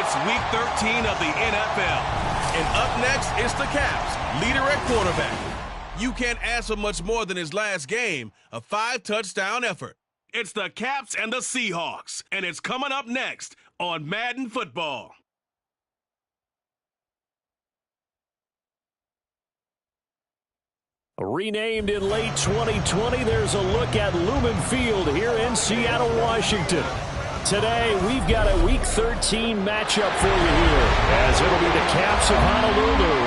It's Week 13 of the NFL. And up next, it's the Caps, leader at quarterback. You can't ask for much more than his last game, a 5-touchdown effort. It's the Caps and the Seahawks, and it's coming up next on Madden Football. Renamed in late 2020, there's a look at Lumen Field here in Seattle, Washington. Today, we've got a Week 13 matchup for you here, as it'll be the Caps of Honolulu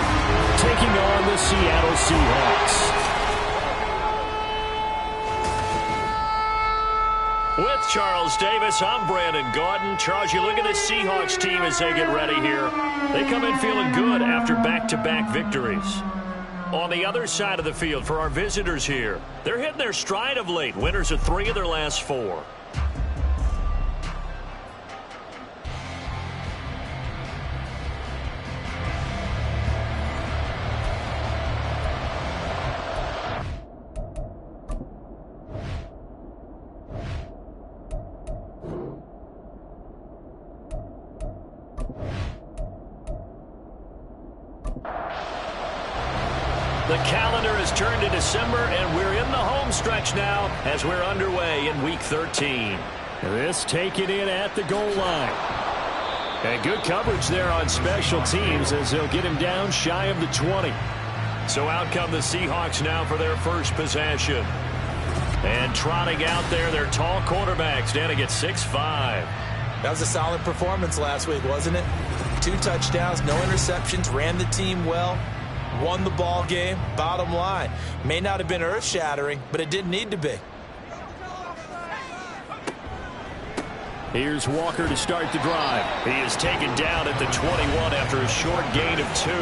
taking on the Seattle Seahawks. With Charles Davis, I'm Brandon Gaudin. Charles, you look at the Seahawks team as they get ready here. They come in feeling good after back-to-back victories. On the other side of the field for our visitors here, they're hitting their stride of late. Winners of 3 of their last 4. The calendar has turned to December, and we're in the home stretch now as we're underway in Week 13. This taken in at the goal line. And good coverage there on special teams as they'll get him down shy of the 20. So out come the Seahawks now for their first possession. And trotting out there, their tall quarterbacks standing at 6'5". That was a solid performance last week, wasn't it? 2 touchdowns, no interceptions, ran the team well. Won the ball game. Bottom line, may not have been earth-shattering, but it didn't need to be. Here's Walker to start the drive. He is taken down at the 21 after a short gain of 2.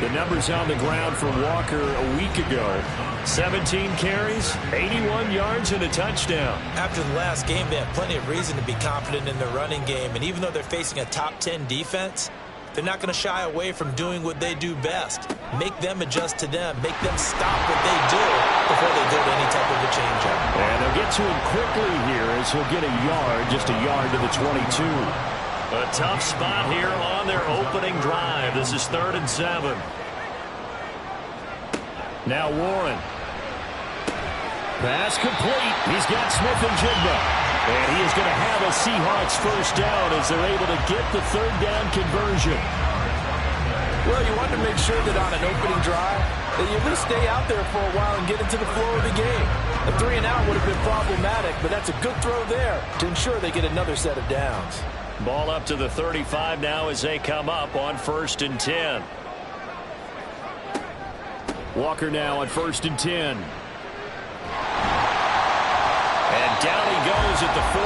The numbers on the ground for Walker a week ago. 17 carries, 81 yards, and a touchdown. After the last game, they have plenty of reason to be confident in their running game, and even though they're facing a top 10 defense, they're not going to shy away from doing what they do best. Make them adjust to them. Make them stop what they do before they go to any type of a change-up. And they'll get to him quickly here as he'll get a yard, just a yard to the 22. A tough spot here on their opening drive. This is 3rd and 7. Now Warren. Pass complete. He's got Smith and Jigba. And he is going to have a Seahawks first down as they're able to get the 3rd down conversion. Well, you want to make sure that on an opening drive, that you at least stay out there for a while and get into the flow of the game. A 3-and-out would have been problematic, but that's a good throw there to ensure they get another set of downs. Ball up to the 35 now as they come up on 1st and 10. Walker now on 1st and 10. And down he goes at the 45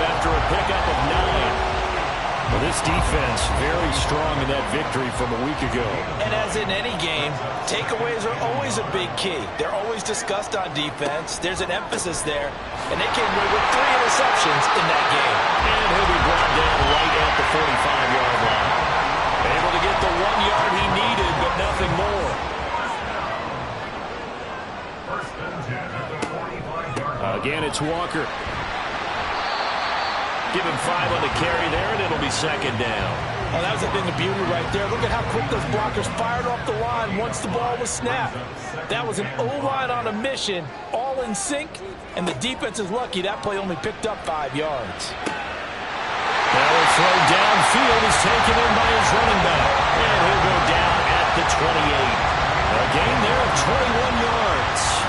after a pickup of 9. Well, this defense very strong in that victory from a week ago. And as in any game, takeaways are always a big key. They're always discussed on defense. There's an emphasis there. And they came away with 3 interceptions in that game. And he'll be brought down right at the 45-yard line. Able to get the 1 yard he needed, but nothing more. Again, it's Walker. Give him 5 on the carry there, and it'll be 2nd down. Oh, that was a thing of beauty right there. Look at how quick those blockers fired off the line once the ball was snapped. That was an O-line on a mission, all in sync, and the defense is lucky that play only picked up 5 yards. Now a throw downfield is taken in by his running back, and he'll go down at the 28. A gain there of 21 yards.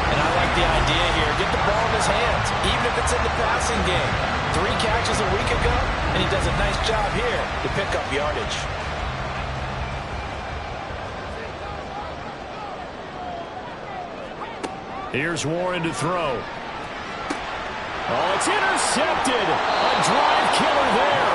And I like the idea here. Get the ball in his hands, even if it's in the passing game. 3 catches a week ago, and he does a nice job here to pick up yardage. Here's Warren to throw. Oh, it's intercepted. A drive killer there.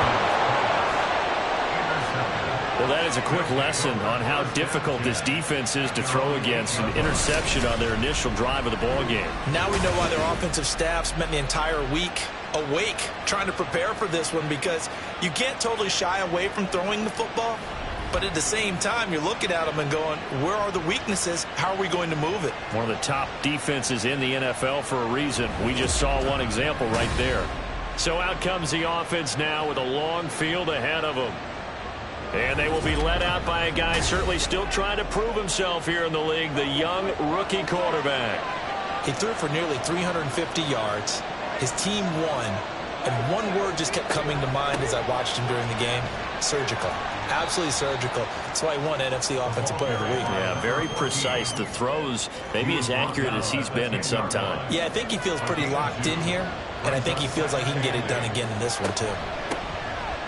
Well, that is a quick lesson on how difficult this defense is to throw against. An interception on their initial drive of the ball game. Now we know why their offensive staff spent the entire week awake trying to prepare for this one, because you can't totally shy away from throwing the football, but at the same time you're looking at them and going, where are the weaknesses? How are we going to move it? One of the top defenses in the NFL for a reason. We just saw one example right there. So out comes the offense now with a long field ahead of them. And they will be led out by a guy certainly still trying to prove himself here in the league, the young rookie quarterback. He threw for nearly 350 yards. His team won. And one word just kept coming to mind as I watched him during the game: surgical. Absolutely surgical. That's why he won NFC Offensive Player of the Week. Yeah, very precise. The throws maybe as accurate as he's been in some time. Yeah, I think he feels pretty locked in here, and I think he feels like he can get it done again in this one, too.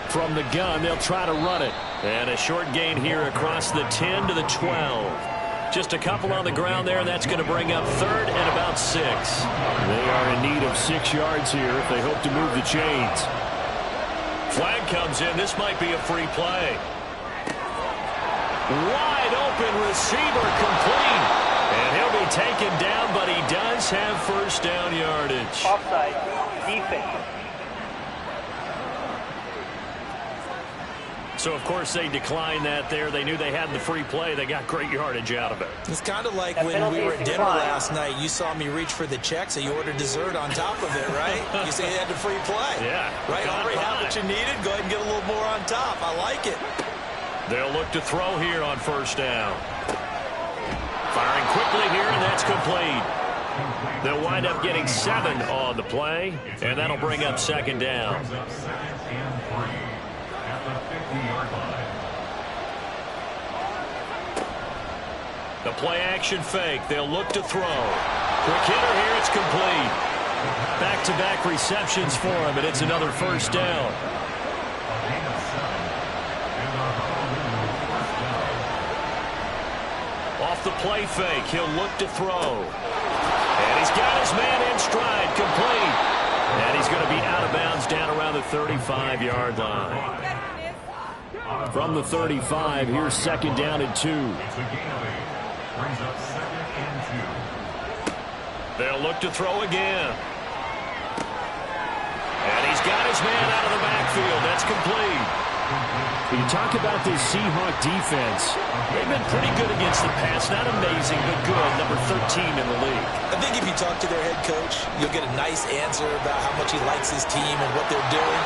From the gun, they'll try to run it. And a short gain here across the 10 to the 12. Just a couple on the ground there, and that's going to bring up 3rd and about 6. They are in need of 6 yards here if they hope to move the chains. Flag comes in. This might be a free play. Wide open receiver, complete. And he'll be taken down, but he does have first down yardage. Offside, defense. So, of course, they declined that there. They knew they had the free play. They got great yardage out of it. It's kind of like when we were at dinner last night. You saw me reach for the check, so you ordered dessert on top of it, right? You say you had the free play. Yeah. Right? Already have what you needed. Go ahead and get a little more on top. I like it. They'll look to throw here on first down. Firing quickly here, and that's complete. They'll wind up getting 7 on the play, and that'll bring up 2nd down. The play-action fake. They'll look to throw. Quick hitter here. It's complete. Back-to-back receptions for him, and it's another first down. Off the play fake, he'll look to throw. And he's got his man in stride. Complete. And he's going to be out of bounds down around the 35-yard line. From the 35, here's 2nd down and 2. They'll look to throw again. And he's got his man out of the backfield. That's complete. When you talk about this Seahawk defense, they've been pretty good against the pass. Not amazing, but good. Number 13 in the league. I think if you talk to their head coach, you'll get a nice answer about how much he likes his team and what they're doing.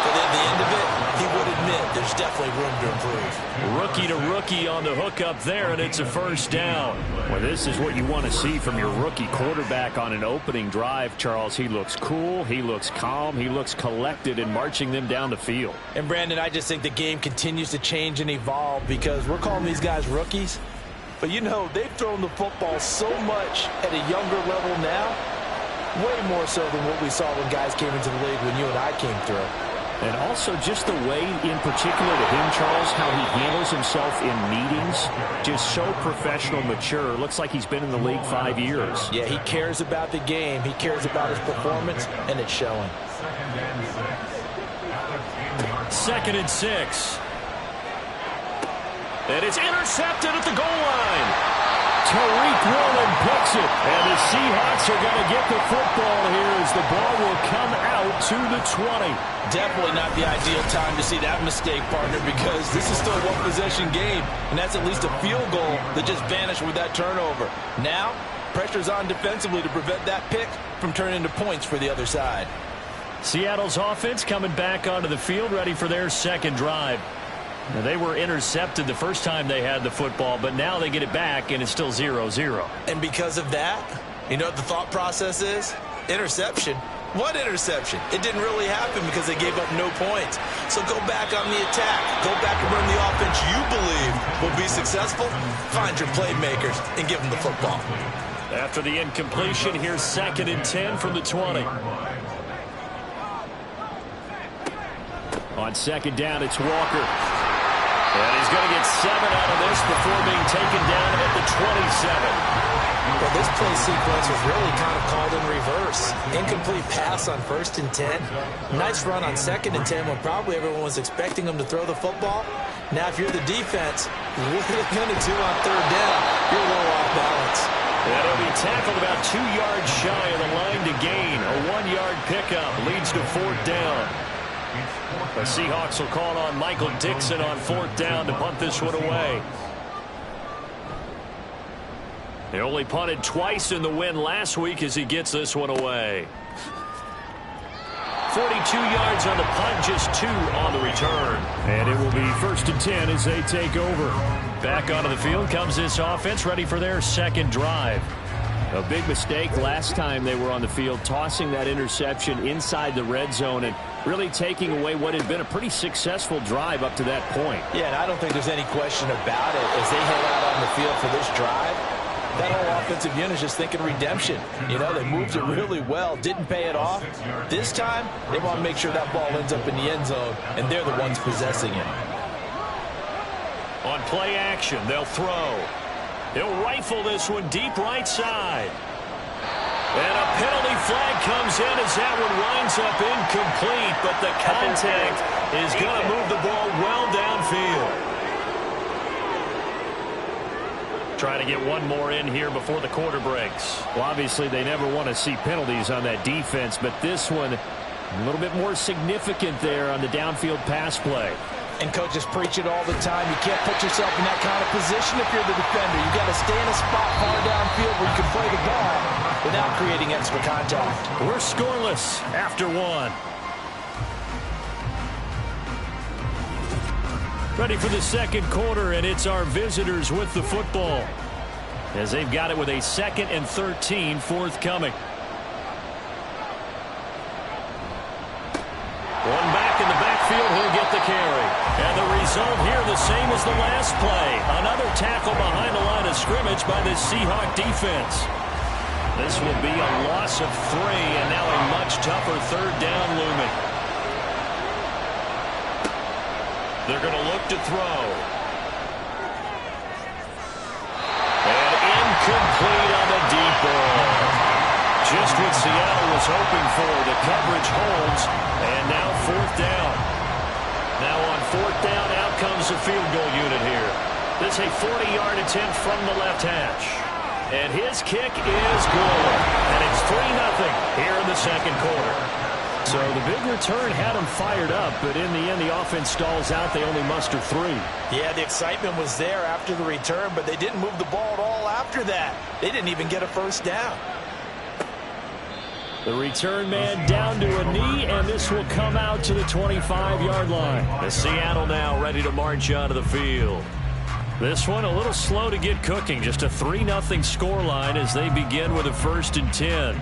But at the end of it, he would admit there's definitely room to improve. Rookie to rookie on the hook up there, and it's a first down. Well, this is what you want to see from your rookie quarterback on an opening drive, Charles. He looks cool, he looks calm, he looks collected in marching them down the field. And, Brandon, I just think the game continues to change and evolve because we're calling these guys rookies. But, you know, they've thrown the football so much at a younger level now, way more so than what we saw when guys came into the league when you and I came through. And also just the way, in particular to him, Charles, how he handles himself in meetings, just so professional, mature. Looks like he's been in the league 5 years. Yeah, he cares about the game. He cares about his performance, and it's showing. 2nd and 6. And it's intercepted at the goal line. Tariq Woolen picks it, and the Seahawks are going to get the football here as the ball will come out to the 20. Definitely not the ideal time to see that mistake, partner, because this is still a one-possession game, and that's at least a field goal that just vanished with that turnover. Now, pressure's on defensively to prevent that pick from turning into points for the other side. Seattle's offense coming back onto the field, ready for their 2nd drive. Now, they were intercepted the first time they had the football, but now they get it back, and it's still 0-0. And because of that, you know what the thought process is? Interception. What interception? It didn't really happen because they gave up no points. So go back on the attack. Go back and run the offense you believe will be successful. Find your playmakers and give them the football. After the incompletion, here's 2nd and 10 from the 20. On 2nd down, it's Walker. And he's going to get 7 out of this before being taken down at the 27. Well, this play sequence was really kind of called in reverse. Incomplete pass on 1st and 10. Nice run on 2nd and 10 when probably everyone was expecting him to throw the football. Now, if you're the defense, what are you going to do on 3rd down? You're a little off balance. And he'll be tackled about 2 yards shy of the line to gain. A 1-yard pickup leads to 4th down. The Seahawks will call on Michael Dixon on 4th down to punt this one away. They only punted twice in the win last week as he gets this one away. 42 yards on the punt, just 2 on the return. And it will be 1st and 10 as they take over. Back onto the field comes this offense, ready for their second drive. A big mistake last time they were on the field, tossing that interception inside the red zone and really taking away what had been a pretty successful drive up to that point. Yeah, and I don't think there's any question about it. As they head out on the field for this drive, that whole offensive unit is just thinking redemption. You know, they moved it really well, didn't pay it off. This time, they want to make sure that ball ends up in the end zone, and they're the ones possessing it. On play action, they'll throw. He'll rifle this one deep right side. And a penalty flag comes in as that one winds up incomplete, but the contact is going to move the ball well downfield. Trying to get one more in here before the quarter breaks. Well, obviously, they never want to see penalties on that defense, but this one a little bit more significant there on the downfield pass play. And coaches preach it all the time. You can't put yourself in that kind of position if you're the defender. You got to stay in a spot far downfield where you can play the ball without creating extra contact. We're scoreless after 1. Ready for the second quarter, and it's our visitors with the football as they've got it with a 2nd and 13 forthcoming. One back in the backfield, he'll get the carry. And the result here the same as the last play. Another tackle behind the line of scrimmage by the Seahawk defense. This will be a loss of 3, and now a much tougher 3rd down looming. They're going to look to throw. And incomplete on the deep ball. Just what Seattle was hoping for. The coverage holds, and now 4th down. Now on 4th down, out comes the field goal unit here. This is a 40-yard attempt from the left hash. And his kick is good. And it's 3-0 here in the second quarter. So the big return had them fired up, but in the end, the offense stalls out. They only muster 3. Yeah, the excitement was there after the return, but they didn't move the ball at all after that. They didn't even get a 1st down. The return man down to a knee, and this will come out to the 25-yard line. The Seattle now ready to march onto the field. This one a little slow to get cooking. Just a 3-0 scoreline as they begin with a 1st and 10.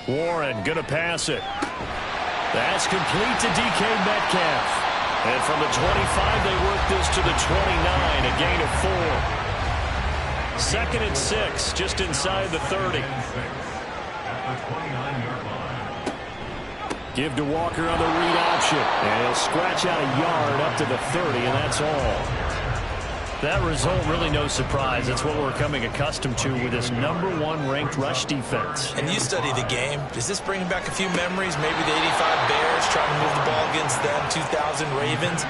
Warren gonna pass it. That's complete to DK Metcalf. And from the 25, they work this to the 29, a gain of 4. 2nd and 6, just inside the 30. Give to Walker on the read option. And he'll scratch out a yard up to the 30, and that's all. That result, really no surprise. That's what we're coming accustomed to with this #1 ranked rush defense. And you study the game. Does this bring back a few memories? Maybe the 85 Bears trying to move the ball against them, 2000 Ravens.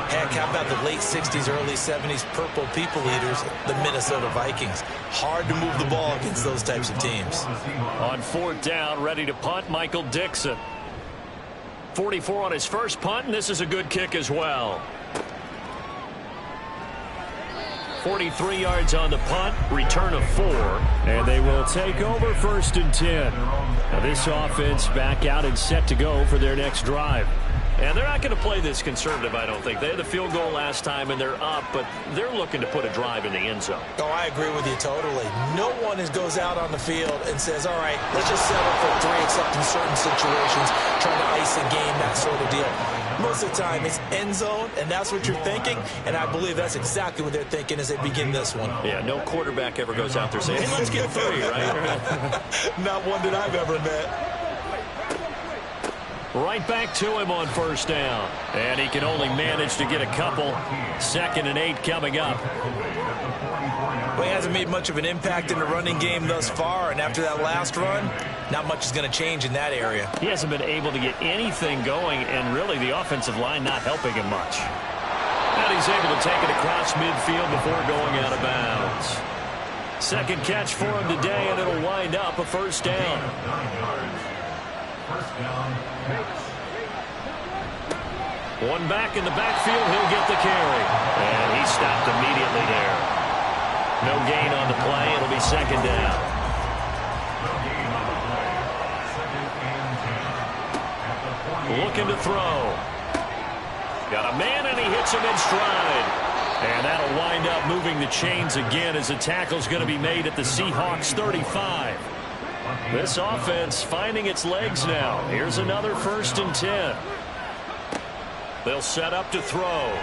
Heck, how about the late 60s, early 70s Purple People Eaters, the Minnesota Vikings? Hard to move the ball against those types of teams. On 4th down, ready to punt, Michael Dixon. 44 on his first punt, and this is a good kick as well. 43 yards on the punt, return of 4, and they will take over 1st and 10. Now this offense back out and set to go for their next drive. And they're not going to play this conservative, I don't think. They had the field goal last time, and they're up, but they're looking to put a drive in the end zone. Oh, I agree with you totally. No one goes out on the field and says, all right, let's just settle for 3, except in certain situations, trying to ice a game, that sort of deal. Most of the time, it's end zone, and that's what you're thinking, and I believe that's exactly what they're thinking as they begin this one. Yeah, no quarterback ever goes out there saying, hey, let's get 3, right? Not one that I've ever met. Right back to him on 1st down. And he can only manage to get a couple. 2nd and 8 coming up. Well, he hasn't made much of an impact in the running game thus far, and after that last run, not much is going to change in that area. He hasn't been able to get anything going, and really the offensive line not helping him much. And he's able to take it across midfield before going out of bounds. Second catch for him today, and it'll wind up a 1st down. One back in the backfield, he'll get the carry. And he stopped immediately there. No gain on the play. It'll be second down. Looking to throw. Got a man, and he hits him in stride. And that'll wind up moving the chains again as the tackle's going to be made at the Seahawks 35. This offense finding its legs now. Here's another 1st and 10. They'll set up to throw.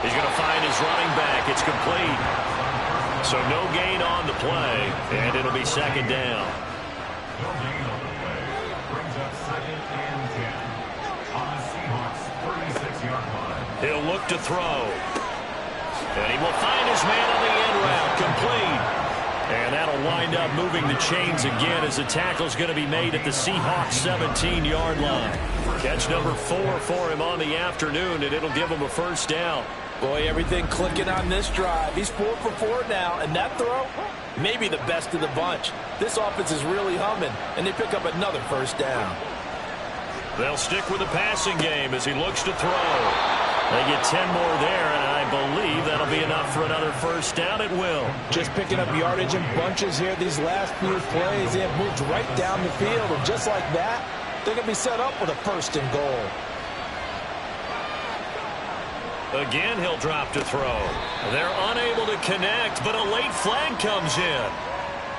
He's going to find his running back. It's complete. So no gain on the play, and it'll be second down. He'll look to throw. And he will find his man on the end route. Complete. And that'll wind up moving the chains again as the tackle's going to be made at the Seahawks 17-yard line. Catch number 4 for him on the afternoon, and it'll give him a 1st down. Boy, everything clicking on this drive. He's 4 for 4 now, and that throw, maybe the best of the bunch. This offense is really humming, and they pick up another 1st down. They'll stick with the passing game as he looks to throw. They get 10 more there, and I believe that'll be enough for another 1st down. It will. Just picking up yardage in bunches here these last few plays. They have moved right down the field, and just like that, they're going to be set up with a 1st and goal. Again, he'll drop to throw. They're unable to connect, but a late flag comes in.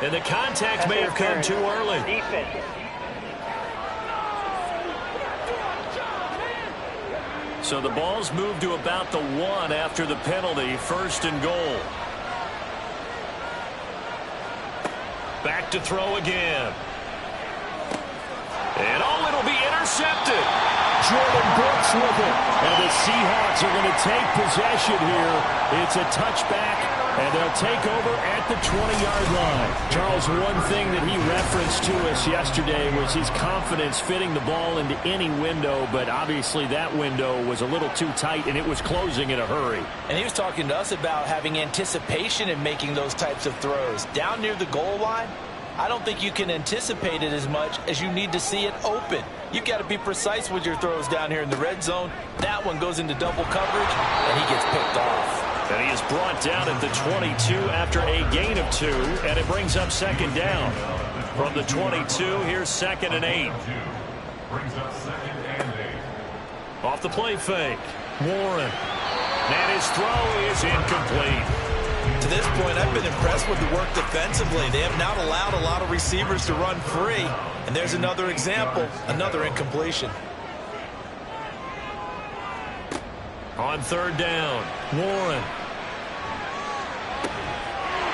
And the contact may have come too early. Defense. So the ball's moved to about the 1 after the penalty. 1st and goal. Back to throw again. And it'll be intercepted. Jordan Brooks with it. And the Seahawks are going to take possession here. It's a touchback, and they'll take over at the 20-yard line. Charles, one thing that he referenced to us yesterday was his confidence fitting the ball into any window, but obviously that window was a little too tight, and it was closing in a hurry. And he was talking to us about having anticipation in making those types of throws. Down near the goal line, I don't think you can anticipate it as much as you need to see it open. You've got to be precise with your throws down here in the red zone. That one goes into double coverage, and he gets picked off. And he is brought down at the 22 after a gain of 2, and it brings up 2nd down. From the 22, here's 2nd and 8. Off the play fake, Warren. And his throw is incomplete. To this point, I've been impressed with the work defensively. They have not allowed a lot of receivers to run free. And there's another example, another incompletion. On 3rd down, Warren.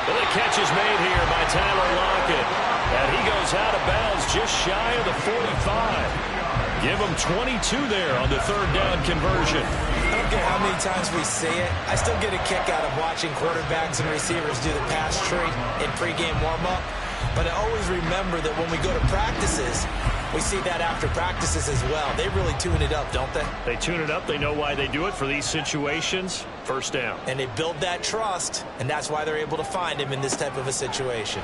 Well, the catch is made here by Tyler Lockett. And he goes out of bounds just shy of the 45. Give him 22 there on the 3rd down conversion. I don't care how many times we see it. I still get a kick out of watching quarterbacks and receivers do the pass tree in pregame warm-up. But I always remember that when we go to practices, we see that after practices as well. They really tune it up, don't they? They tune it up. They know why they do it for these situations. 1st down. And they build that trust, and that's why they're able to find him in this type of a situation.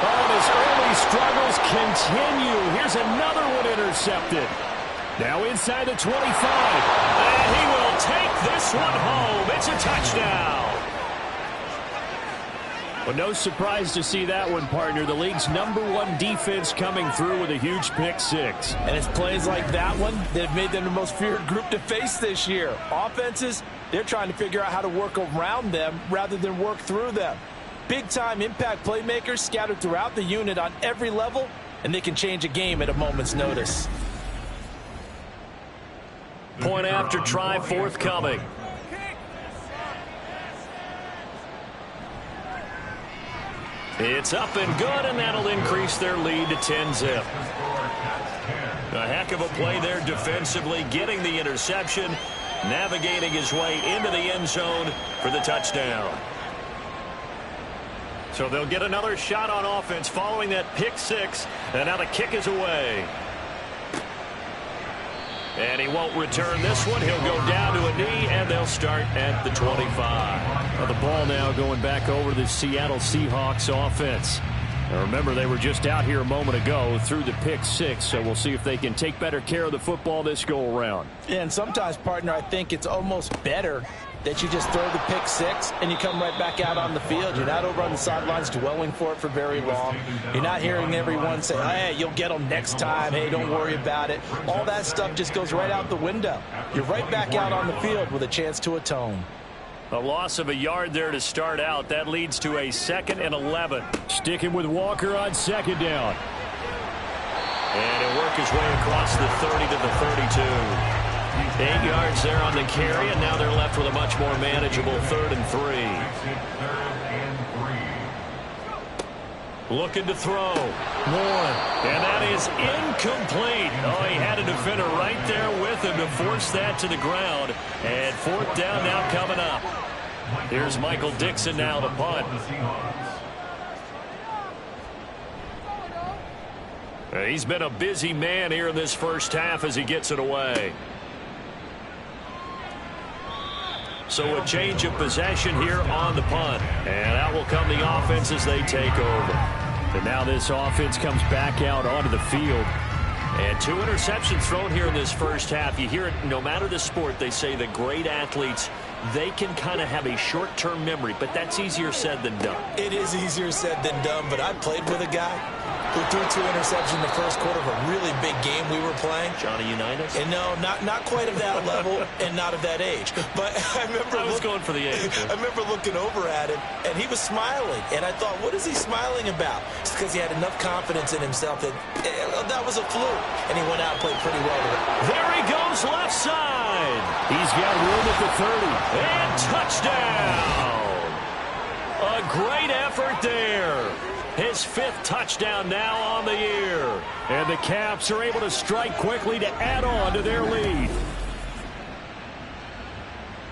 Oh, his early struggles continue. Here's another one intercepted. Now inside the 25. And he will take this one home. It's a touchdown. Well, no surprise to see that one, partner. The league's #1 defense coming through with a huge pick 6. And it's plays like that one that have made them the most feared group to face this year. Offenses, they're trying to figure out how to work around them rather than work through them. Big-time impact playmakers scattered throughout the unit on every level, and they can change a game at a moment's notice. Point after try forthcoming. It's up and good, and that'll increase their lead to 10-zip. A heck of a play there defensively, getting the interception, navigating his way into the end zone for the touchdown. So they'll get another shot on offense following that pick 6, and now the kick is away. And he won't return this one. He'll go down to a knee, and they'll start at the 25. Well, the ball now going back over to the Seattle Seahawks offense. Now remember, they were just out here a moment ago through the pick 6, so we'll see if they can take better care of the football this go-around. And sometimes, partner, I think it's almost better that you just throw the pick six and you come right back out on the field. You're not over on the sidelines dwelling for it for very long. You're not hearing everyone say, hey, you'll get them next time. Hey, don't worry about it. All that stuff just goes right out the window. You're right back out on the field with a chance to atone. A loss of a yard there to start out. That leads to a 2nd and 11. Sticking with Walker on 2nd down. And he'll work his way across the 30 to the 32. 8 yards there on the carry, and now they're left with a much more manageable 3rd and 3. Looking to throw. Warren. And that is incomplete. Oh, he had a defender right there with him to force that to the ground. And 4th down now coming up. Here's Michael Dixon now to punt. He's been a busy man here in this first half as he gets it away. So a change of possession here on the punt. And out will come the offense as they take over. And now this offense comes back out onto the field. And 2 interceptions thrown here in this first half. You hear it no matter the sport, they say the great athletes, they can kind of have a short-term memory, but that's easier said than done. It is easier said than done, but I played with a guy who threw 2 interceptions in the first quarter of a really big game we were playing. Johnny Unitas? And no, not quite of that level and not of that age. But I remember I was going for the age. I remember looking over at him, and he was smiling. And I thought, what is he smiling about? It's because he had enough confidence in himself that that was a fluke. And he went out and played pretty well with it. There he goes left side. He's got room at the 30. And touchdown. A great effort there. His 5th touchdown now on the year. And the Caps are able to strike quickly to add on to their lead.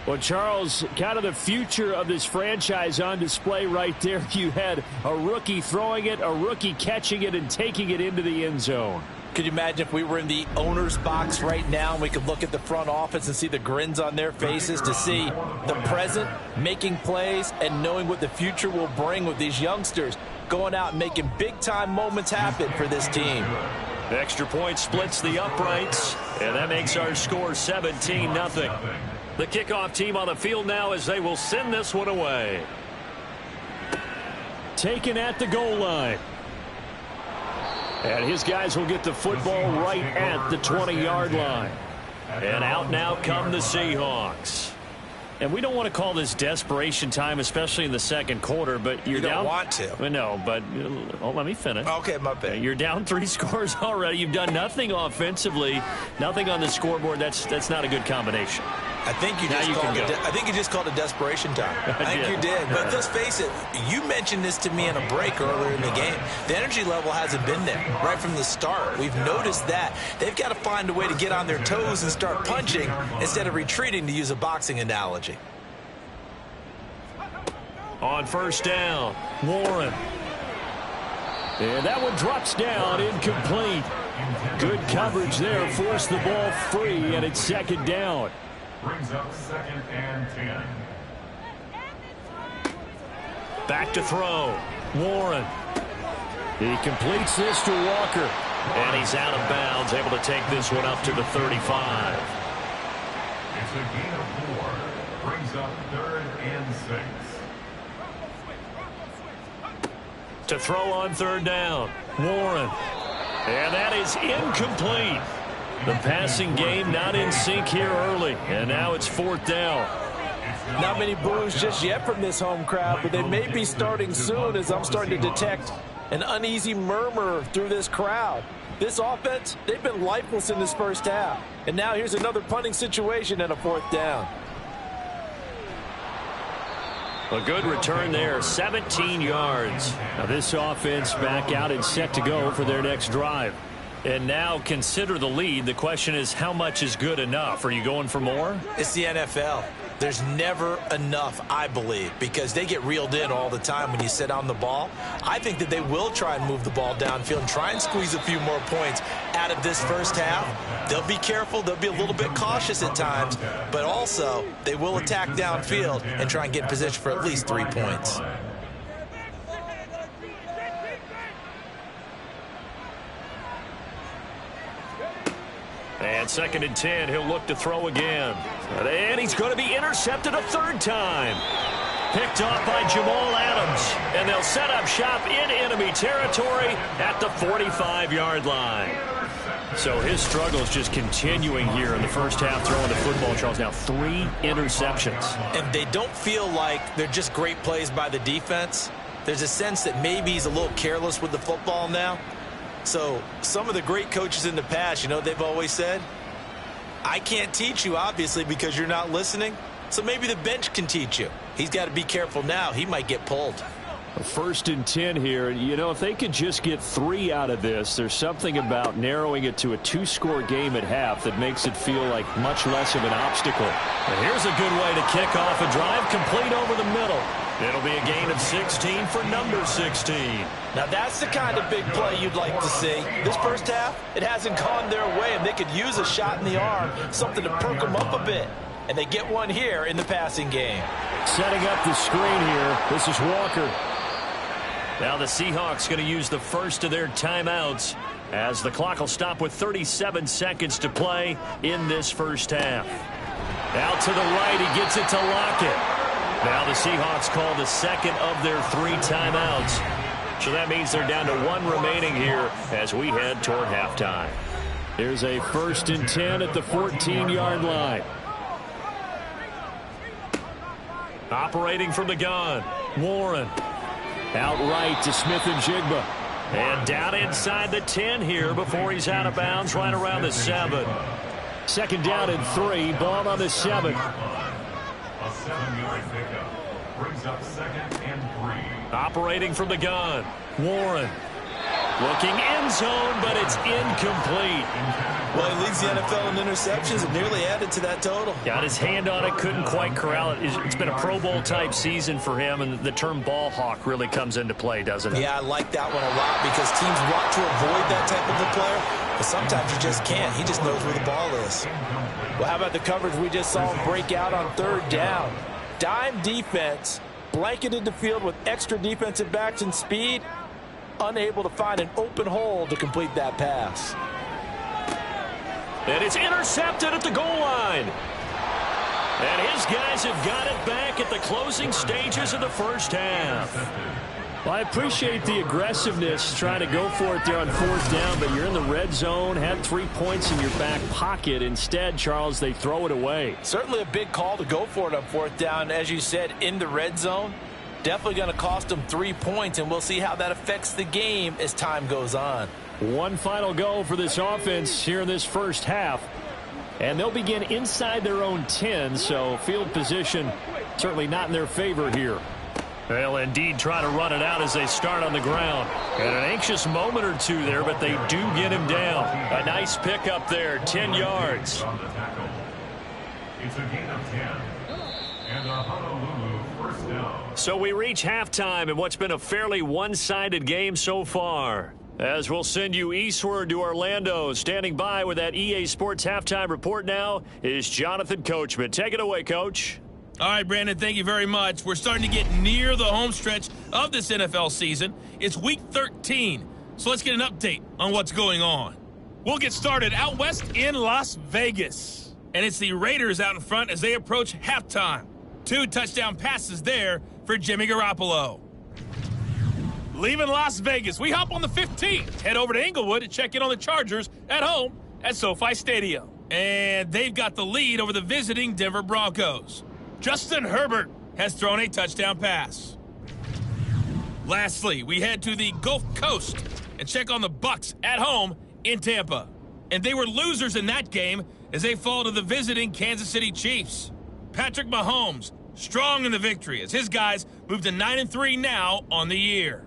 Well, Charles, kind of the future of this franchise on display right there. You had a rookie throwing it, a rookie catching it, and taking it into the end zone. Could you imagine if we were in the owner's box right now and we could look at the front office and see the grins on their faces to see the present making plays and knowing what the future will bring with these youngsters going out and making big-time moments happen for this team. The extra point splits the uprights, and that makes our score 17-0. The kickoff team on the field now as they will send this one away. Taken at the goal line. And his guys will get the football right at the 20-yard line. And out now come the Seahawks. And we don't want to call this desperation time, especially in the second quarter, but you're down. You don't want to. Well, no, but let me finish. Okay, my bad. You're down 3 scores already. You've done nothing offensively, nothing on the scoreboard. That's not a good combination. I think you just called it desperation time. I think you did. But let's face it, you mentioned this to me in a break earlier in the game. The energy level hasn't been there right from the start. We've noticed that. They've got to find a way to get on their toes and start punching instead of retreating, to use a boxing analogy. On 1st down, Warren. And that one drops down, incomplete. Good coverage there, forced the ball free, and it's 2nd down. Brings up 2nd and 10. Back to throw. Warren. He completes this to Walker. And he's out of bounds, able to take this one up to the 35. It's a gain of 4. Brings up 3rd and 6. To throw on 3rd down. Warren. And that is incomplete. The passing game not in sync here early. And now it's 4th down. Not many boos just yet from this home crowd, but they may be starting soon as I'm starting to detect an uneasy murmur through this crowd. This offense, they've been lifeless in this first half. And now here's another punting situation and a 4th down. A good return there, 17 yards. Now this offense back out and set to go for their next drive. And now consider the lead. The question is, how much is good enough? Are you going for more? It's the NFL. There's never enough, I believe, because they get reeled in all the time when you sit on the ball. I think that they will try and move the ball downfield and try and squeeze a few more points out of this first half. They'll be careful. They'll be a little bit cautious at times, but also they will attack downfield and try and get in position for at least 3 points. And 2nd and 10, he'll look to throw again. And he's going to be intercepted a 3rd time. Picked off by Jamal Adams. And they'll set up shop in enemy territory at the 45-yard line. So his struggles just continuing here in the first half throwing the football. Charles, now 3 interceptions. And they don't feel like they're just great plays by the defense. There's a sense that maybe he's a little careless with the football now. So some of the great coaches in the past, you know, they've always said, I can't teach you, obviously, because you're not listening. So maybe the bench can teach you. He's got to be careful now. He might get pulled. 1st and 10 here. You know, if they could just get 3 out of this, there's something about narrowing it to a 2-score game at half that makes it feel like much less of an obstacle. And here's a good way to kick off a drive, complete over the middle. It'll be a gain of 16 for number 16. Now that's the kind of big play you'd like to see. This first half, it hasn't gone their way, and they could use a shot in the arm, something to perk them up a bit. And they get one here in the passing game. Setting up the screen here. This is Walker. Now the Seahawks going to use the first of their timeouts as the clock will stop with 37 seconds to play in this first half. Out to the right, he gets it to Lockett. Now the Seahawks call the 2nd of their 3 timeouts. So that means they're down to 1 remaining here as we head toward halftime. Here's a 1st and 10 at the 14-yard line. Operating from the gun, Warren. Out right to Smith and Jigba. And down inside the 10 here before he's out of bounds right around the 7. 2nd down and 3, ball on the 7. A 7-yard pickup brings up 2nd and 3. Operating from the gun, Warren. Looking end zone, but it's incomplete. Well, he leads the NFL in interceptions and nearly added to that total. Got his hand on it, couldn't quite corral it. It's been a Pro Bowl-type season for him, and the term ball hawk really comes into play, doesn't it? Yeah, I like that one a lot because teams want to avoid that type of a player, but sometimes you just can't. He just knows where the ball is. Well, how about the coverage we just saw him break out on 3rd down? Dime defense, blanketed the field with extra defensive backs and speed, unable to find an open hole to complete that pass. And it's intercepted at the goal line. And his guys have got it back at the closing stages of the first half. Well, I appreciate the aggressiveness trying to go for it there on 4th down, but you're in the red zone, had 3 points in your back pocket. Instead, Charles, they throw it away. Certainly a big call to go for it on 4th down. As you said, in the red zone. Definitely going to cost them 3 points, and we'll see how that affects the game as time goes on. 1 final go for this offense here in this first half. And they'll begin inside their own 10, so field position certainly not in their favor here. They'll indeed try to run it out as they start on the ground. And an anxious moment or 2 there, but they do get him down. A nice pickup there, 10 yards. It's a gain of 10. And a Honolulu first down. So we reach halftime in what's been a fairly one-sided game so far. As we'll send you eastward to Orlando. Standing by with that EA Sports halftime report now is Jonathan Coachman. Take it away, Coach. All right, Brandon, thank you very much. We're starting to get near the home stretch of this NFL season. It's Week 13, so let's get an update on what's going on. We'll get started out west in Las Vegas. And it's the Raiders out in front as they approach halftime. 2 touchdown passes there for Jimmy Garoppolo. Leaving Las Vegas, we hop on the 15th. Head over to Inglewood to check in on the Chargers at home at SoFi Stadium. And they've got the lead over the visiting Denver Broncos. Justin Herbert has thrown a touchdown pass. Lastly, we head to the Gulf Coast and check on the Bucs at home in Tampa. And they were losers in that game as they fall to the visiting Kansas City Chiefs. Patrick Mahomes strong in the victory as his guys move to 9-3 now on the year.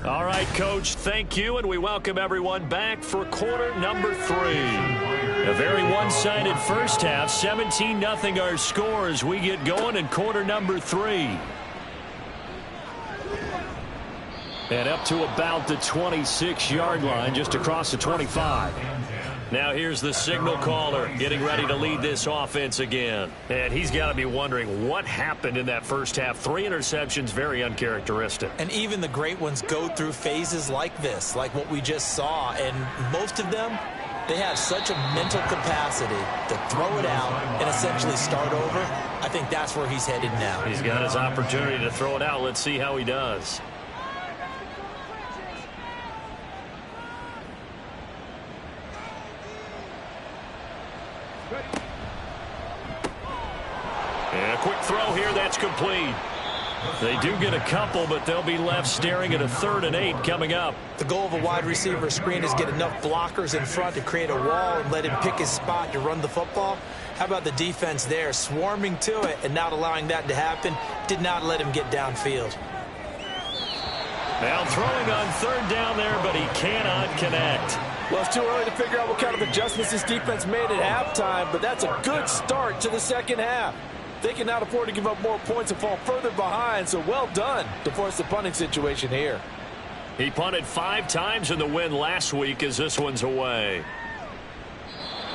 All right, Coach, thank you, and we welcome everyone back for quarter number 3. A very one-sided first half, 17-0 our score as we get going in quarter number 3. And up to about the 26-yard line, just across the 25. Now here's the signal caller getting ready to lead this offense again. And he's got to be wondering what happened in that first half. 3 interceptions, very uncharacteristic. And even the great ones go through phases like this, like what we just saw. And most of them, they have such a mental capacity to throw it out and essentially start over. I think that's where he's headed now. He's got his opportunity to throw it out. Let's see how he does. And a quick throw here, that's complete. They do get a couple, but they'll be left staring at a 3rd and 8 coming up. The goal of a wide receiver screen is get enough blockers in front to create a wall and let him pick his spot to run the football. How about the defense there, swarming to it and not allowing that to happen? Did not let him get downfield. Now throwing on 3rd down there, but he cannot connect. Well, it's too early to figure out what kind of adjustments this defense made at halftime, but that's a good start to the second half. They cannot afford to give up more points and fall further behind, so well done to force the punting situation here. He punted 5 times in the win last week as this one's away.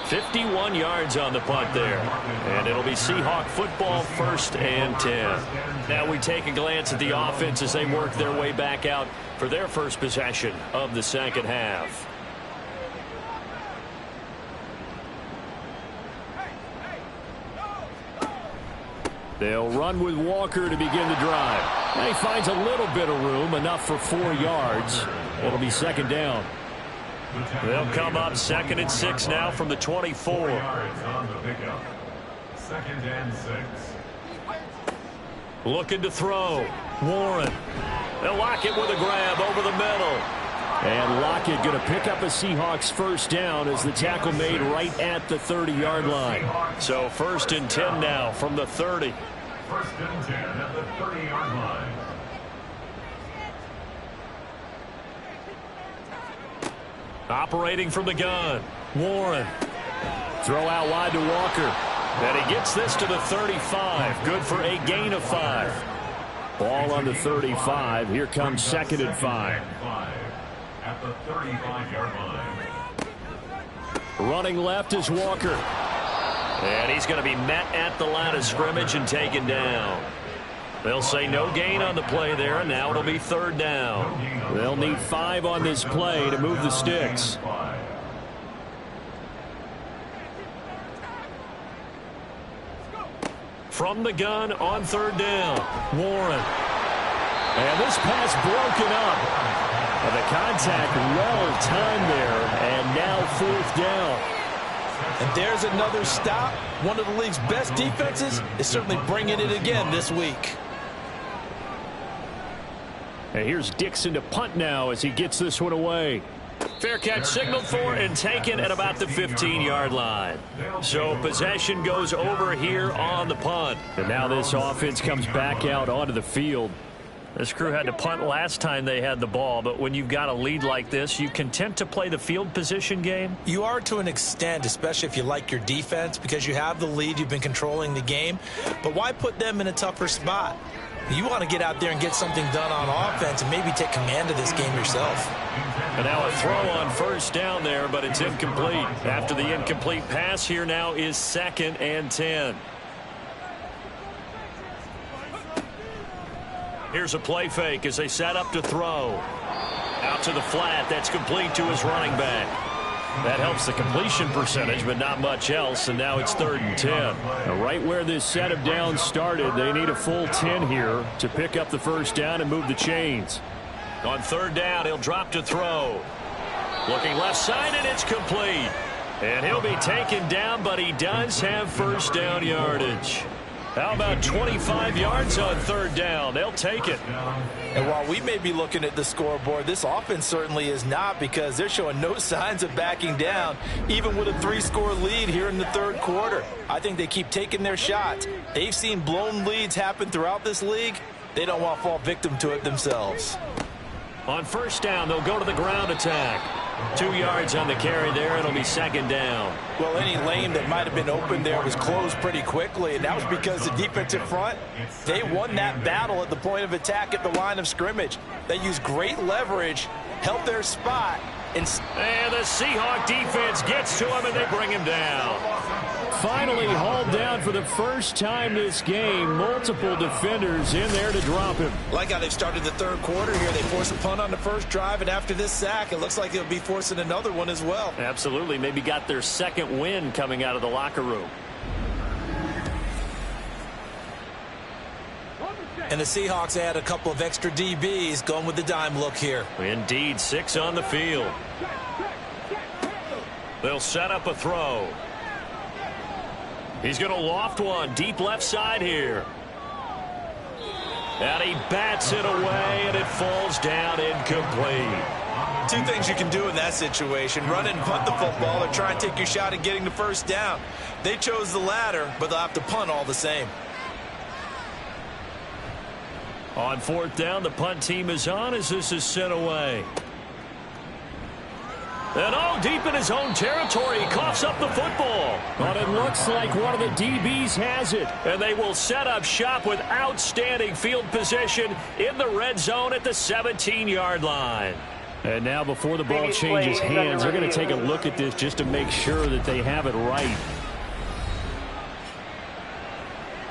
51 yards on the punt there. And it'll be Seahawk football, 1st and 10. Now we take a glance at the offense as they work their way back out for their first possession of the second half. They'll run with Walker to begin the drive. And he finds a little bit of room, enough for 4 yards. It'll be 2nd down. They'll come up 2nd and 6 now from the 24. 4 yards on the pickup. 2nd and 6. Looking to throw. Warren. They'll lock it with a grab over the middle. And Lockett going to pick up a Seahawks 1st down as the tackle made right at the 30-yard line. So 1st and 10 now from the 30. 1st and 10 at the 30-yard line. Operating from the gun. Warren. Throw out wide to Walker. And he gets this to the 35. Good for a gain of 5. Ball on the 35. Here comes 2nd and 5. At the 35-yard line. Running left is Walker. And he's going to be met at the line of scrimmage and taken down. They'll say no gain on the play there, and now it'll be 3rd down. They'll need 5 on this play to move the sticks. From the gun on 3rd down, Warren. And this pass broken up. And the contact well timed there, and now 4th down. And there's another stop. One of the league's best defenses is certainly bringing it again this week. And here's Dixon to punt now as he gets this one away. Fair catch signaled for and taken at about the 15-yard line. So possession goes over here on the punt. And now this offense comes back out onto the field. This crew had to punt last time they had the ball, but when you've got a lead like this, you content to play the field position game? You are to an extent, especially if you like your defense, because you have the lead, you've been controlling the game. But why put them in a tougher spot? You want to get out there and get something done on offense and maybe take command of this game yourself. And now a throw on 1st down there, but it's incomplete. After the incomplete pass, here now is 2nd and 10. Here's a play fake as they set up to throw. Out to the flat. That's complete to his running back. That helps the completion percentage, but not much else, and now it's 3rd and 10. Now, right where this set of downs started, they need a full 10 here to pick up the 1st down and move the chains. On 3rd down, he'll drop to throw. Looking left side, and it's complete. And he'll be taken down, but he does have 1st down yardage. How about 25 yards on 3rd down? They'll take it. And while we may be looking at the scoreboard, this offense certainly is not, because they're showing no signs of backing down, even with a 3-score lead here in the 3rd quarter. I think they keep taking their shots. They've seen blown leads happen throughout this league. They don't want to fall victim to it themselves. On 1st down, they'll go to the ground attack. 2 yards on the carry there. It'll be 2nd down. Well, any lane that might have been open there was closed pretty quickly, and that was because the defensive front, they won that battle at the point of attack at the line of scrimmage. They used great leverage, held their spot, And the Seahawk defense gets to him, and they bring him down. Finally hauled down for the first time this game. Multiple defenders in there to drop him. Like how they've started the third quarter here. They force a punt on the first drive, and after this sack, it looks like they'll be forcing another one as well. Absolutely. Maybe got their second win coming out of the locker room. And the Seahawks add a couple of extra DBs going with the dime look here. Indeed, 6 on the field. They'll set up a throw. He's going to loft one deep left side here. And he bats it away, and it falls down incomplete. Two things you can do in that situation: run and punt the football, or try and take your shot at getting the first down. They chose the latter, but they'll have to punt all the same. On fourth down, the punt team is on as this is sent away. And deep in his own territory, he coughs up the football. But it looks like one of the DBs has it. And they will set up shop with outstanding field position in the red zone at the 17-yard line. And now before the ball changes hands, they're going to take a look at this just to make sure that they have it right.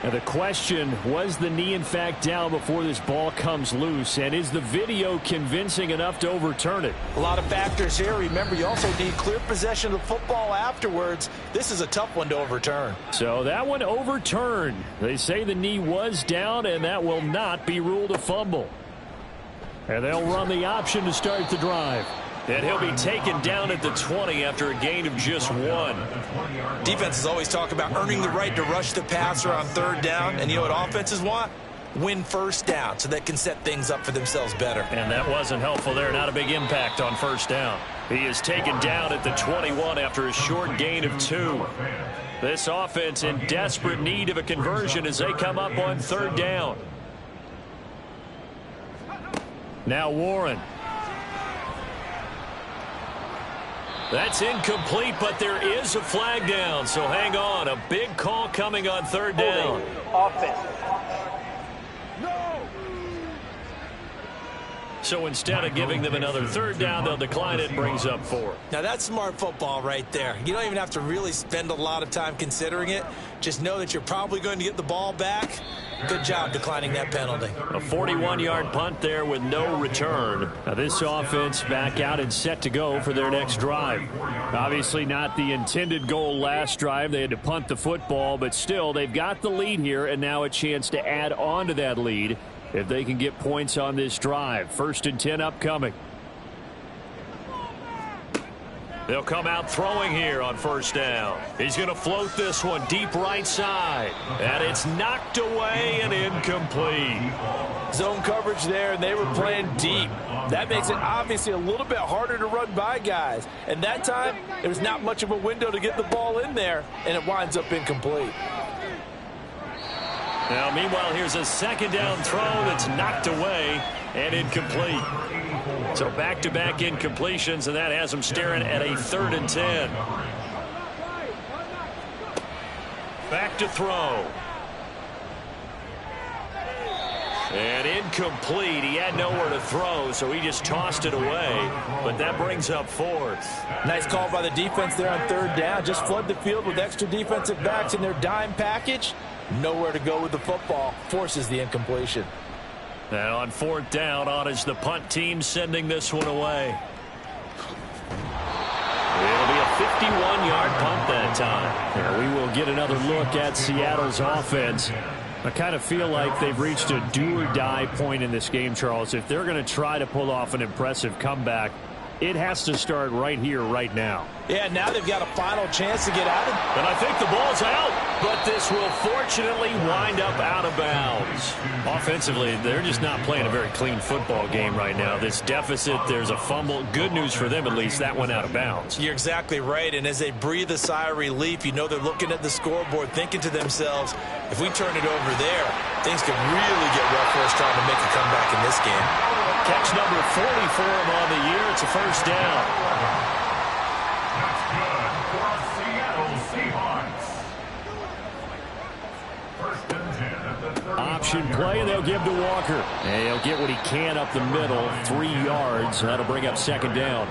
And the question, was the knee in fact down before this ball comes loose? And is the video convincing enough to overturn it? A lot of factors here. Remember, you also need clear possession of the football afterwards. This is a tough one to overturn. So that one overturned. They say the knee was down, and that will not be ruled a fumble. And they'll run the option to start the drive. And he'll be taken down at the 20 after a gain of just 1. Defenses always talk about earning the right to rush the passer on third down. And you know what offenses want? Win first down so they can set things up for themselves better. And that wasn't helpful there. Not a big impact on first down. He is taken down at the 21 after a short gain of 2. This offense in desperate need of a conversion as they come up on third down. Now Warren. That's incomplete, but there is a flag down, so hang on. A big call coming on third down. Offense. So instead of giving them another third down, they'll decline it, brings up 4. Now that's smart football right there. You don't even have to really spend a lot of time considering it. Just know that you're probably going to get the ball back. Good job declining that penalty. A 41-yard punt there with no return. Now this offense back out and set to go for their next drive. Obviously not the intended goal last drive. They had to punt the football, but still they've got the lead here and now a chance to add on to that lead if they can get points on this drive. 1st and 10 upcoming. They'll come out throwing here on first down. He's going to float this one deep right side. And it's knocked away and incomplete. Zone coverage there, and they were playing deep. That makes it obviously a little bit harder to run by guys. And that time, there was not much of a window to get the ball in there, and it winds up incomplete. Now, meanwhile, here's a second down throw that's knocked away and incomplete. So back-to-back incompletions, and that has them staring at a 3rd and 10. Back to throw. And incomplete. He had nowhere to throw, so he just tossed it away. But that brings up 4th. Nice call by the defense there on third down. Just flood the field with extra defensive backs in their dime package. Nowhere to go with the football. Forces the incompletion. And on 4th down, on is the punt team sending this one away. It'll be a 51-yard punt that time. And we will get another look at Seattle's offense. I kind of feel like they've reached a do-or-die point in this game, Charles. If they're going to try to pull off an impressive comeback, it has to start right here, right now. Yeah, now they've got a final chance to get out of it. And I think the ball's out, but this will fortunately wind up out of bounds. Offensively, they're just not playing a very clean football game right now. This deficit, there's a fumble. Good news for them, at least. That went out of bounds. You're exactly right, and as they breathe a sigh of relief, you know they're looking at the scoreboard, thinking to themselves, if we turn it over there, things could really get rough for us trying to make a comeback in this game. Catch number 40 for him on the year. It's a first down. That's good for Seattle Seahawks. 1st and 10 at the 30. Option play, and they'll give to Walker. And he'll get what he can up the middle, 3 yards. That'll bring up 2nd down.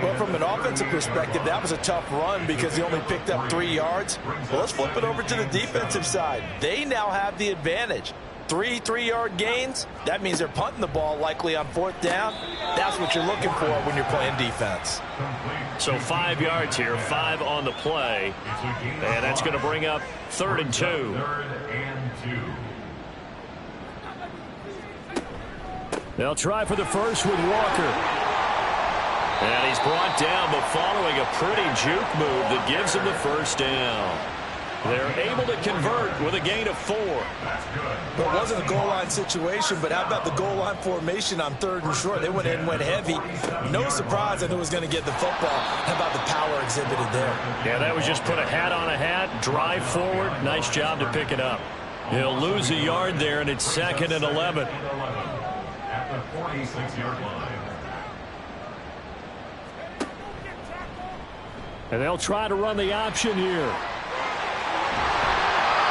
Well, from an offensive perspective, that was a tough run because he only picked up 3 yards. Well, let's flip it over to the defensive side. They now have the advantage. 3 3-yard gains, that means they're punting the ball likely on 4th down. That's what you're looking for when you're playing defense. So 5 yards here, 5 on the play. And that's going to bring up 3rd and 2. 3rd and 2. They'll try for the first with Walker. And he's brought down, but following a pretty juke move that gives him the first down. They're able to convert with a gain of 4. Well, it wasn't a goal line situation, but how about the goal line formation on 3rd and short? They went in, went heavy. No surprise on who was going to get the football. How about the power exhibited there? Yeah, that was just put a hat on a hat, drive forward. Nice job to pick it up. He'll lose a yard there, and it's 2nd and 11. At the 46-yard line. And they'll try to run the option here.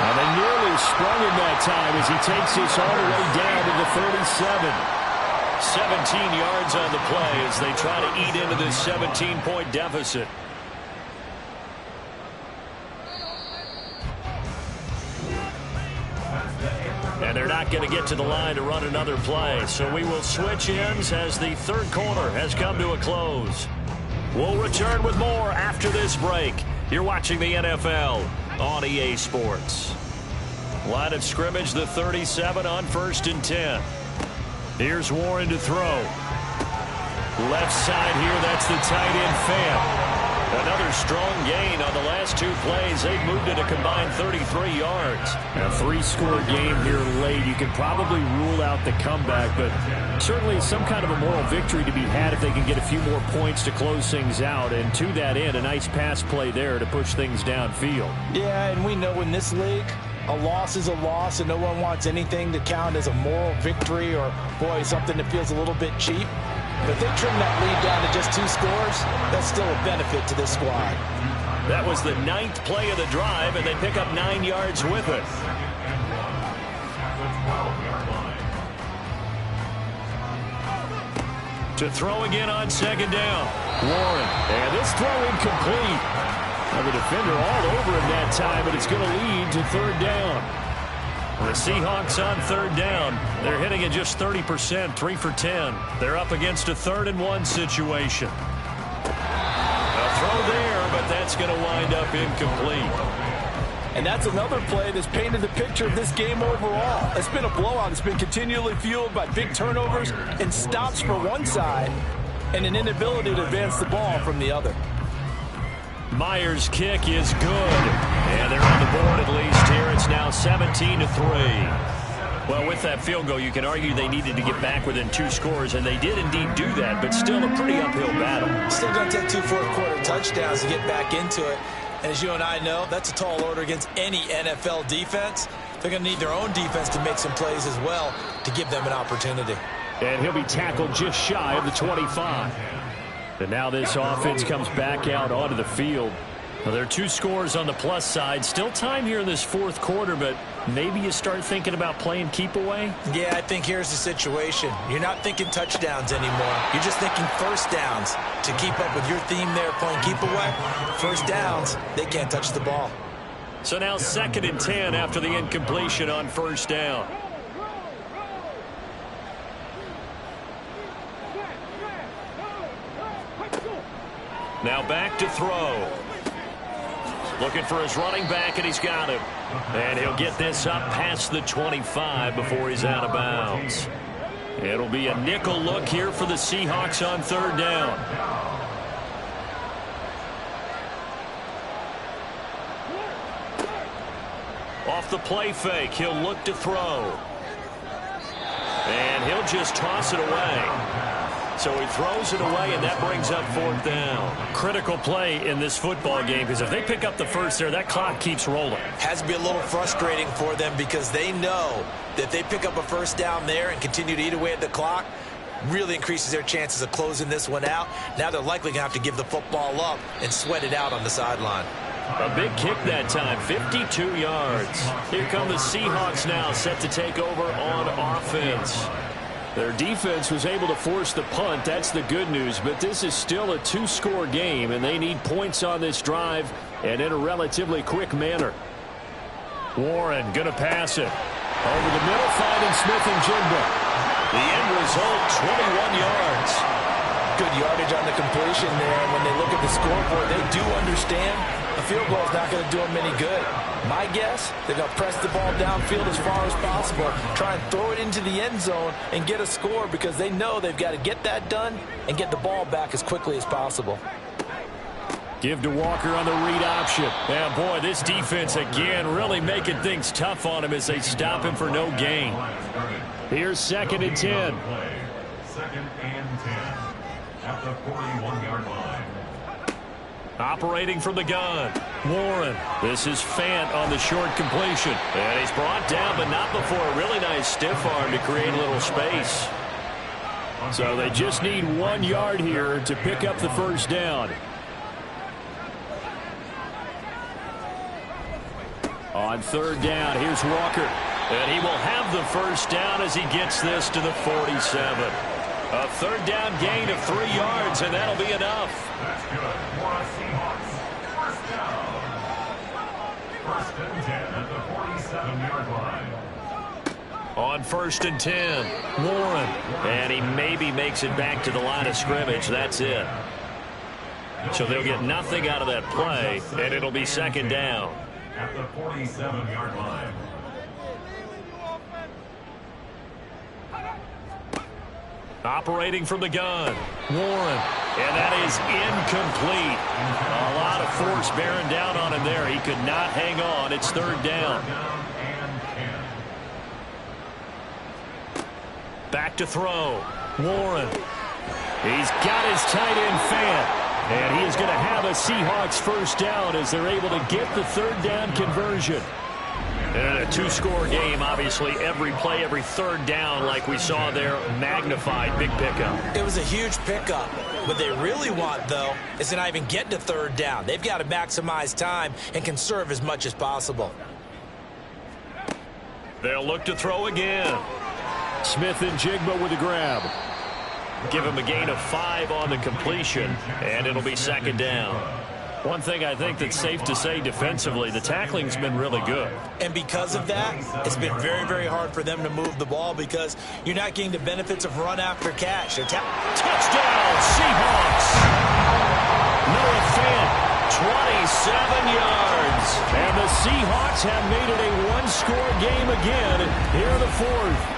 And they nearly sprung him that time as he takes this all the way down to the 37. 17 yards on the play as they try to eat into this 17-point deficit. And they're not going to get to the line to run another play. So we will switch ends as the 3rd quarter has come to a close. We'll return with more after this break. You're watching the NFL on EA Sports. Line of scrimmage, the 37 on 1st and 10. Here's Warren to throw. Left side here, that's the tight end Fan. Another strong gain on the last 2 plays. They've moved it a combined 33 yards. A 3-score game here late. You can probably rule out the comeback, but certainly some kind of a moral victory to be had if they can get a few more points to close things out. And to that end, a nice pass play there to push things downfield. Yeah, and we know in this league, a loss is a loss, and no one wants anything to count as a moral victory or, boy, something that feels a little bit cheap. But if they trim that lead down to just 2 scores, that's still a benefit to this squad. That was the 9th play of the drive, and they pick up 9 yards with it. To throw again on 2nd down. Warren, and this throw incomplete. Now the defender all over him that time, but it's going to lead to 3rd down. The Seahawks on 3rd down. They're hitting at just 30%, 3 for 10. They're up against a 3rd and 1 situation. A throw there, but that's going to wind up incomplete. And that's another play that's painted the picture of this game overall. It's been a blowout. It's been continually fueled by big turnovers and stops for one side and an inability to advance the ball from the other. Myers' kick is good. And they're on the board at least here. It's now 17-3. Well, with that field goal, you can argue they needed to get back within 2 scores, and they did indeed do that, but still a pretty uphill battle. Still going to take 2 fourth-quarter touchdowns to get back into it. And as you and I know, that's a tall order against any NFL defense. They're going to need their own defense to make some plays as well to give them an opportunity. And he'll be tackled just shy of the 25. And now this offense comes back out onto the field. Well, there are 2 scores on the plus side. Still time here in this 4th quarter, but maybe you start thinking about playing keep away? Yeah, I think here's the situation. You're not thinking touchdowns anymore. You're just thinking first downs. To keep up with your theme there, playing keep away, first downs, they can't touch the ball. So now 2nd and 10 after the incompletion on 1st down. Now back to throw. Looking for his running back, and he's got him. And he'll get this up past the 25 before he's out of bounds. It'll be a nickel look here for the Seahawks on 3rd down. Off the play fake, he'll look to throw. And he'll just toss it away. So he throws it away, and that brings up 4th down. Critical play in this football game, because if they pick up the first there, that clock keeps rolling. Has to be a little frustrating for them because they know that if they pick up a first down there and continue to eat away at the clock, really increases their chances of closing this one out. Now they're likely going to have to give the football up and sweat it out on the sideline. A big kick that time, 52 yards. Here come the Seahawks now, set to take over on offense. Their defense was able to force the punt. That's the good news. But this is still a two-score game, and they need points on this drive and in a relatively quick manner. Warren going to pass it. Over the middle, finding Smith and Jigba. The end result, 21 yards. Good yardage on the completion there. And when they look at the scoreboard, they do understand a field goal is not going to do them any good. My guess, they're going to press the ball downfield as far as possible, try and throw it into the end zone and get a score because they know they've got to get that done and get the ball back as quickly as possible. Give to Walker on the read option. And boy, this defense again really making things tough on him as they stop him for no gain. Here's 2nd and 10. Second and 10 at the 41-yard line. Operating from the gun, Warren. This is Fant on the short completion. And he's brought down, but not before a really nice stiff arm to create a little space. So they just need 1 yard here to pick up the first down. On 3rd down, here's Walker. And he will have the first down as he gets this to the 47. A 3rd down gain of 3 yards, and that'll be enough. That's good for the Seahawks. First down. 1st and 10 at the 47-yard line. On 1st and 10, Warren. And he maybe makes it back to the line of scrimmage. That's it. So they'll get nothing out of that play, and it'll be 2nd down. At the 47-yard line. Operating from the gun, Warren. And that is incomplete. A lot of force bearing down on him there. He could not hang on. It's 3rd down. Back to throw. Warren. He's got his tight end Fant. And he is going to have a Seahawks first down as they're able to get the 3rd down conversion. And in a two-score game, obviously, every play, every 3rd down, like we saw there, magnified. Big pickup. It was a huge pickup. What they really want, though, is to not even get to 3rd down. They've got to maximize time and conserve as much as possible. They'll look to throw again. Smith and Jigba with a grab. Give him a gain of 5 on the completion, and it'll be 2nd down. One thing I think that's safe to say defensively, the tackling's been really good. And because of that, it's been very, very hard for them to move the ball because you're not getting the benefits of run after catch. Touchdown, Seahawks! Noah Fant, 27 yards. And the Seahawks have made it a one-score game again here in the 4th.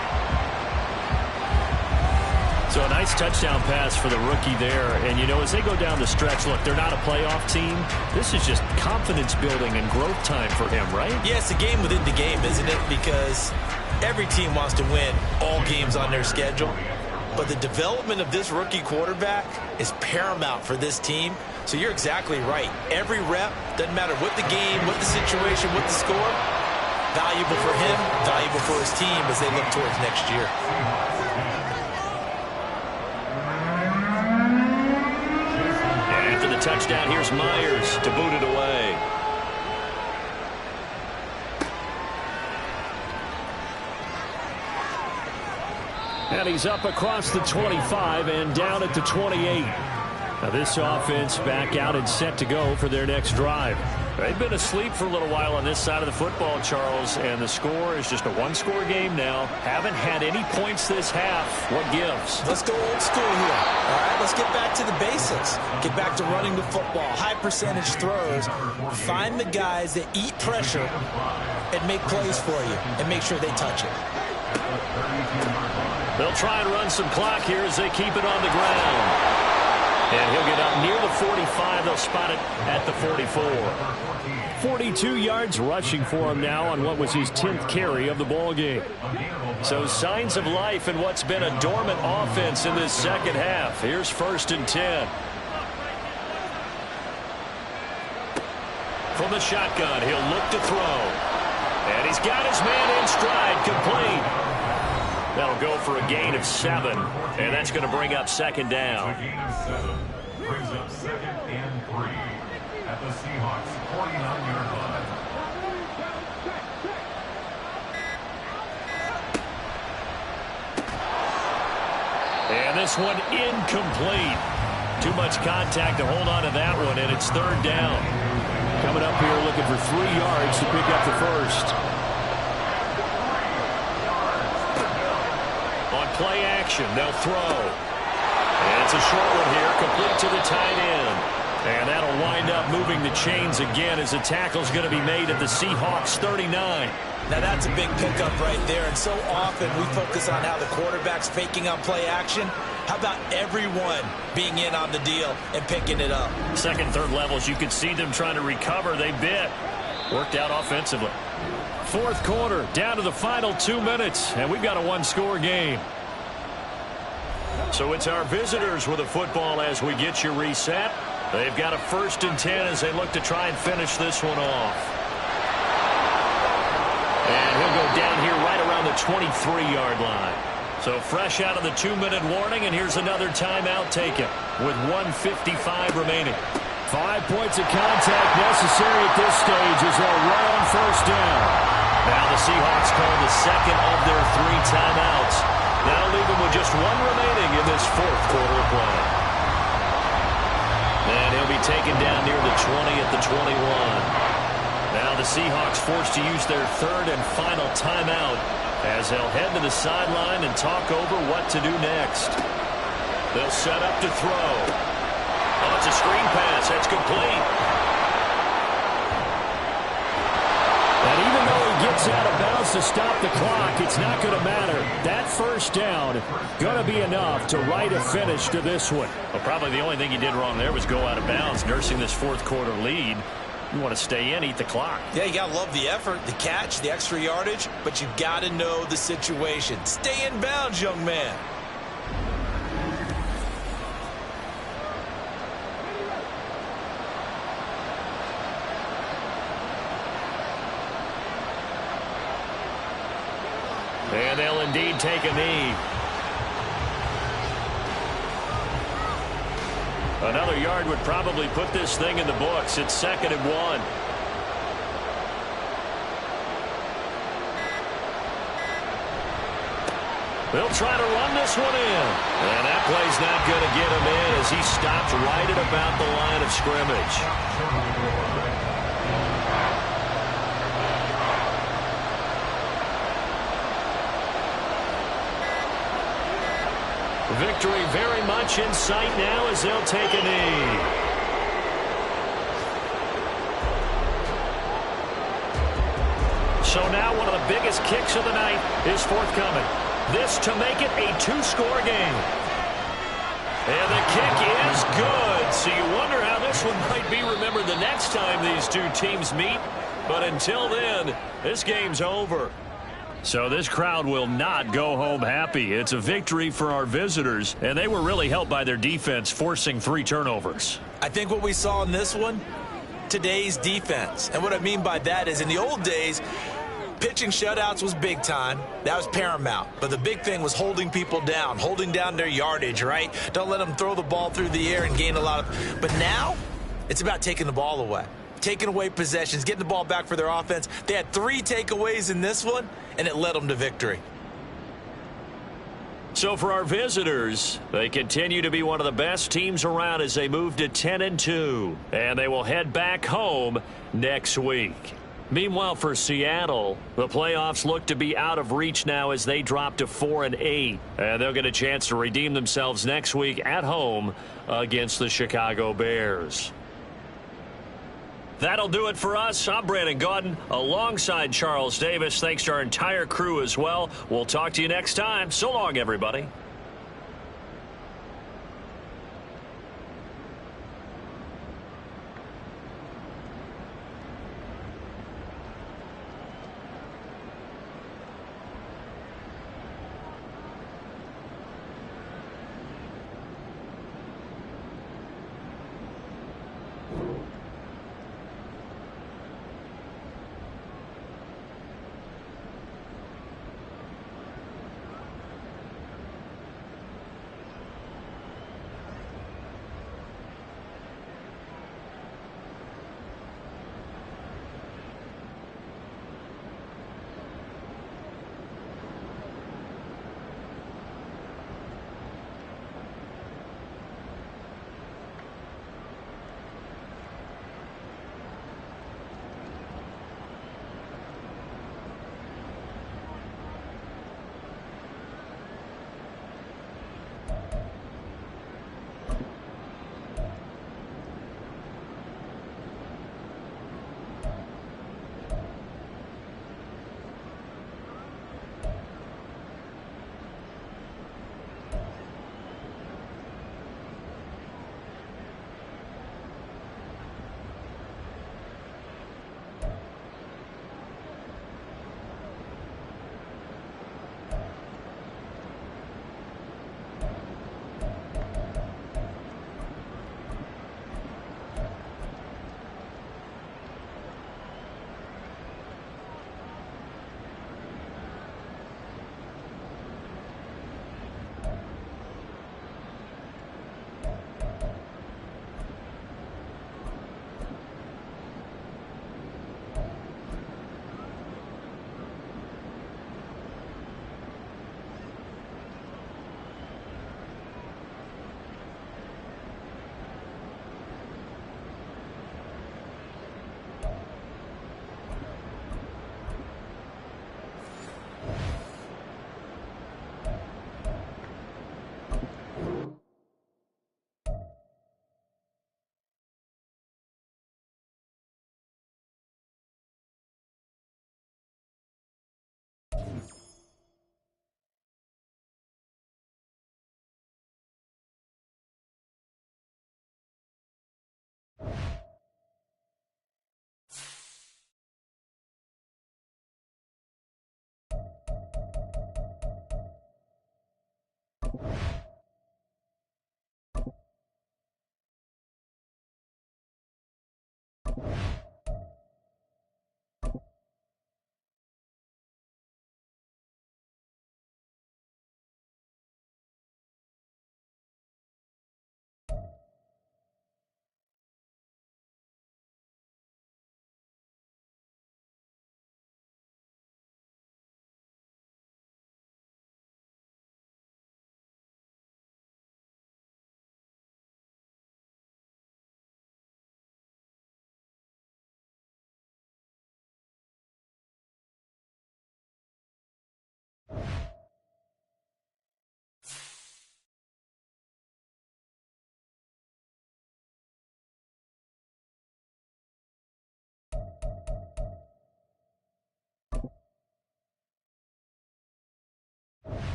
So a nice touchdown pass for the rookie there. And, you know, as they go down the stretch, look, they're not a playoff team. This is just confidence building and growth time for him, right? Yeah, it's a game within the game, isn't it? Because every team wants to win all games on their schedule. But the development of this rookie quarterback is paramount for this team. So you're exactly right. Every rep, doesn't matter what the game, what the situation, what the score, valuable for him, valuable for his team as they look towards next year. Touchdown, here's Myers to boot it away. And he's up across the 25 and down at the 28. Now this offense back out and set to go for their next drive. They've been asleep for a little while on this side of the football, Charles, and the score is just a one-score game now. Haven't had any points this half. What gives? Let's go old school here. All right, let's get back to the basics. Get back to running the football, high percentage throws. Find the guys that eat pressure and make plays for you and make sure they touch it. They'll try and run some clock here as they keep it on the ground. And he'll get up near the 45. They'll spot it at the 44. 42 yards rushing for him now on what was his 10th carry of the ball game. So signs of life in what's been a dormant offense in this second half. Here's 1st and 10. From the shotgun, he'll look to throw. And he's got his man in stride, complete. That'll go for a gain of 7, and that's going to bring up 2nd down. A gain of 7 brings up 2nd and 3 at the Seahawks 49-yard line. this one incomplete. Too much contact to hold on to that one, and it's third down. Coming up here looking for 3 yards to pick up the first. On play action, they'll throw. And it's a short one here, complete to the tight end. And that'll wind up moving the chains again as the tackle's going to be made at the Seahawks 39. Now that's a big pickup right there, and so often we focus on how the quarterback's faking on play action. How about everyone being in on the deal and picking it up? Second, third levels, you could see them trying to recover. They bit. Worked out offensively. Fourth quarter, down to the final 2 minutes, and we've got a one-score game. So it's our visitors with the football as we get you reset. They've got a 1st and 10 as they look to try and finish this one off. And he'll go down here right around the 23-yard line. So fresh out of the 2-minute warning, and here's another timeout taken with 1:55 remaining. 5 points of contact necessary at this stage as they'll run on first down. Now the Seahawks call the second of their 3 timeouts. That'll leave them with just 1 remaining in this fourth quarter of play. And he'll be taken down near the 20 at the 21. Now the Seahawks forced to use their 3rd and final timeout as they'll head to the sideline and talk over what to do next. They'll set up to throw. Oh, it's a screen pass. That's complete. And even though he gets out of bounds to stop the clock, it's not going to matter. That first down going to be enough to write a finish to this one. Well, probably the only thing he did wrong there was go out of bounds, nursing this fourth quarter lead. You want to stay in, eat the clock. Yeah, you got to love the effort, the catch, the extra yardage, but you got to know the situation. Stay in bounds, young man. And they'll indeed take a knee. Another yard would probably put this thing in the books. It's 2nd and 1. They'll try to run this one in. And that play's not going to get him in as he stops right at about the line of scrimmage. Victory very much in sight now as they'll take a knee. So now one of the biggest kicks of the night is forthcoming. This to make it a 2-score game. And the kick is good. So you wonder how this one might be remembered the next time these two teams meet. But until then, this game's over. So this crowd will not go home happy. It's a victory for our visitors, and they were really helped by their defense forcing 3 turnovers. I think what we saw in this one, today's defense. And what I mean by that is in the old days, pitching shutouts was big time. That was paramount. But the big thing was holding people down, holding down their yardage, right? Don't let them throw the ball through the air and gain a lot of... But now, it's about taking the ball away. Taking away possessions, getting the ball back for their offense. They had 3 takeaways in this one, and it led them to victory. So for our visitors, they continue to be one of the best teams around as they move to 10-2. And they will head back home next week. Meanwhile, for Seattle, the playoffs look to be out of reach now as they drop to 4-8. And they'll get a chance to redeem themselves next week at home against the Chicago Bears. That'll do it for us. I'm Brandon Gaudin alongside Charles Davis. Thanks to our entire crew as well. We'll talk to you next time. So long, everybody.